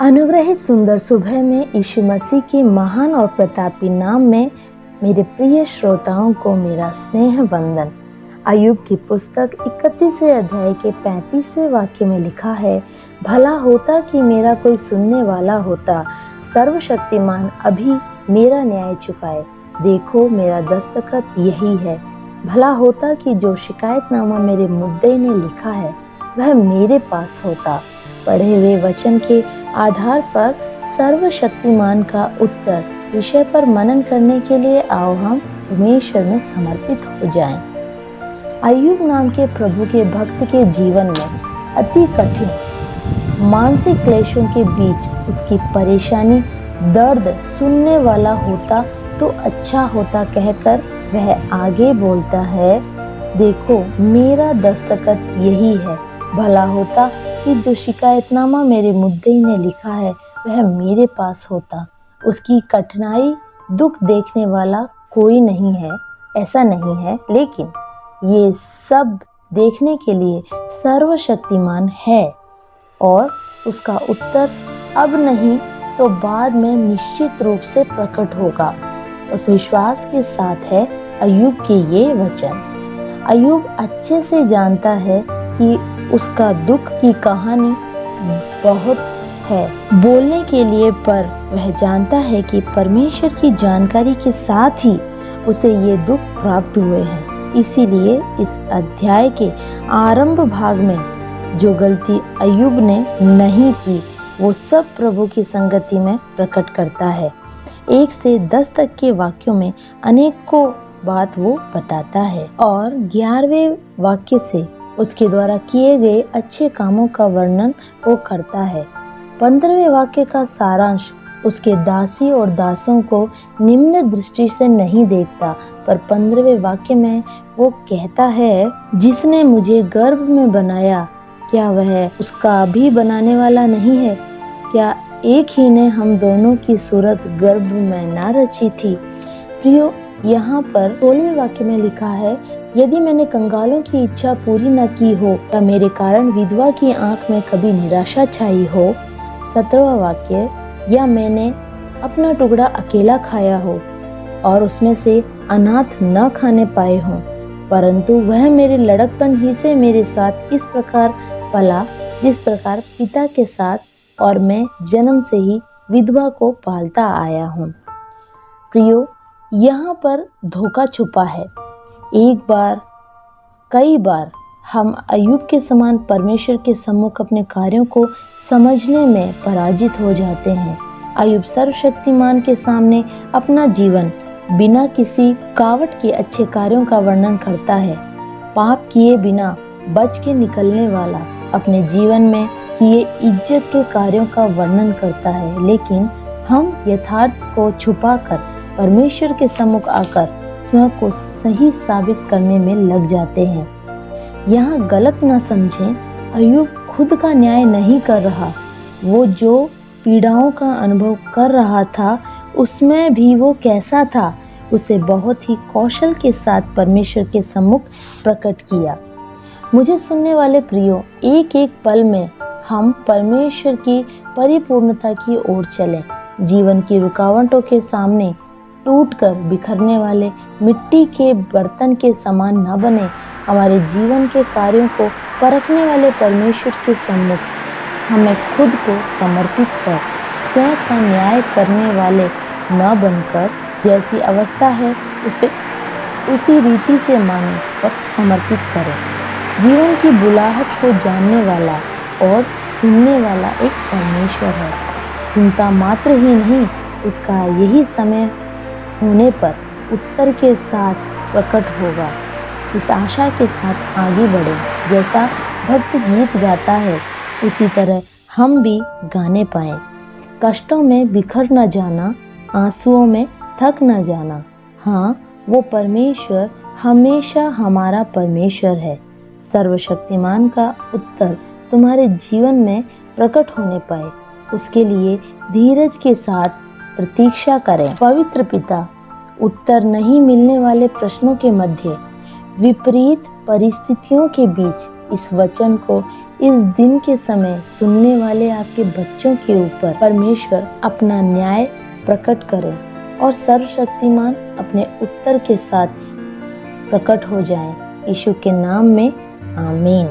अनुग्रहित सुंदर सुबह में यीशु मसीह के महान और प्रतापी नाम में मेरे प्रिय श्रोताओं को मेरा स्नेह वंदन। अय्यूब की पुस्तक 31वें अध्याय के 35वें वाक्य में लिखा है, भला होता कि मेरा कोई सुनने वाला होता, सर्वशक्तिमान अभी मेरा न्याय चुकाए। देखो मेरा दस्तखत यही है। भला होता कि जो शिकायतनामा मेरे मुद्दे ने लिखा है वह मेरे पास होता। पढ़े हुए वचन के आधार पर सर्वशक्तिमान का उत्तर विषय पर मनन करने के लिए आओ हम परमेश्वर में समर्पित हो जाएं। अय्यूब नाम के प्रभु के भक्त के जीवन में अति कठिन मानसिक क्लेशों के बीच उसकी परेशानी दर्द सुनने वाला होता तो अच्छा होता कहकर वह आगे बोलता है, देखो मेरा दस्तखत यही है। भला होता कि जो शिकायतनामा मेरे मुद्दई ने लिखा है वह मेरे पास होता। उसकी कठिनाई दुख देखने वाला कोई नहीं है, ऐसा नहीं है, लेकिन ये सब देखने के लिए सर्वशक्तिमान है और उसका उत्तर अब नहीं तो बाद में निश्चित रूप से प्रकट होगा। उस विश्वास के साथ है अय्यूब के ये वचन। अय्यूब अच्छे से जानता है कि उसका दुख की कहानी बहुत है बोलने के लिए, पर वह जानता है कि परमेश्वर की जानकारी के साथ ही उसे ये दुख प्राप्त हुए हैं। इसीलिए इस अध्याय के आरंभ भाग में जो गलती अय्यूब ने नहीं की वो सब प्रभु की संगति में प्रकट करता है। 1 से 10 तक के वाक्यों में अनेकों बात वो बताता है और 11वें वाक्य से उसके द्वारा किए गए अच्छे कामों का वर्णन वो करता है। 15वें वाक्य का सारांश उसके दासी और दासों को निम्न दृष्टि से नहीं देखता, पर 15वें वाक्य में वो कहता है, जिसने मुझे गर्भ में बनाया क्या वह उसका भी बनाने वाला नहीं है? क्या एक ही ने हम दोनों की सूरत गर्भ में ना रची थी? प्रियो, यहाँ पर 16वें वाक्य में लिखा है, यदि मैंने कंगालों की इच्छा पूरी न की हो या मेरे कारण विधवा की आंख में कभी निराशा छाई हो। 17वां वाक्य, या मैंने अपना टुकड़ा अकेला खाया हो और उसमें से अनाथ न खाने पाए हों, परंतु वह मेरे लड़कपन ही से मेरे साथ इस प्रकार पला जिस प्रकार पिता के साथ, और मैं जन्म से ही विधवा को पालता आया हूँ। प्रियो, यहाँ पर धोखा छुपा है। एक बार कई बार हम अय्यूब के समान परमेश्वर के सम्मुख अपने कार्यों को समझने में पराजित हो जाते हैं। अय्यूब सर्वशक्तिमान के सामने अपना जीवन बिना किसी कावट के अच्छे कार्यों का वर्णन करता है। पाप किए बिना बच के निकलने वाला अपने जीवन में किए इज्जत के कार्यों का वर्णन करता है, लेकिन हम यथार्थ को छुपाकर परमेश्वर के सम्मुख आकर स्वयं को सही साबित करने में लग जाते हैं। यहाँ गलत न समझें, अय्यूब खुद का न्याय नहीं कर रहा। वो जो पीड़ाओं का अनुभव कर रहा था उसमें भी वो कैसा था उसे बहुत ही कौशल के साथ परमेश्वर के सम्मुख प्रकट किया। मुझे सुनने वाले प्रियो, एक एक पल में हम परमेश्वर की परिपूर्णता की ओर चलें। जीवन की रुकावटों के सामने टूटकर बिखरने वाले मिट्टी के बर्तन के समान न बने। हमारे जीवन के कार्यों को परखने वाले परमेश्वर के सम्मुख हमें खुद को समर्पित कर स्वयं का न्याय करने वाले न बनकर जैसी अवस्था है उसे उसी रीति से माने और समर्पित करें। जीवन की बुलाहट को जानने वाला और सुनने वाला एक परमेश्वर है। सुनता मात्र ही नहीं, उसका यही समय होने पर उत्तर के साथ प्रकट होगा। इस आशा के साथ आगे बढ़े, जैसा भक्त गीत गाता है उसी तरह हम भी गाने पाएं। कष्टों में बिखर न जाना, आंसुओं में थक न जाना। हाँ, वो परमेश्वर हमेशा हमारा परमेश्वर है। सर्वशक्तिमान का उत्तर तुम्हारे जीवन में प्रकट होने पाए, उसके लिए धीरज के साथ प्रतीक्षा करें। पवित्र पिता, उत्तर नहीं मिलने वाले प्रश्नों के मध्य, विपरीत परिस्थितियों के बीच इस वचन को इस दिन के समय सुनने वाले आपके बच्चों के ऊपर परमेश्वर अपना न्याय प्रकट करे और सर्वशक्तिमान अपने उत्तर के साथ प्रकट हो जाए। यीशु के नाम में आमीन।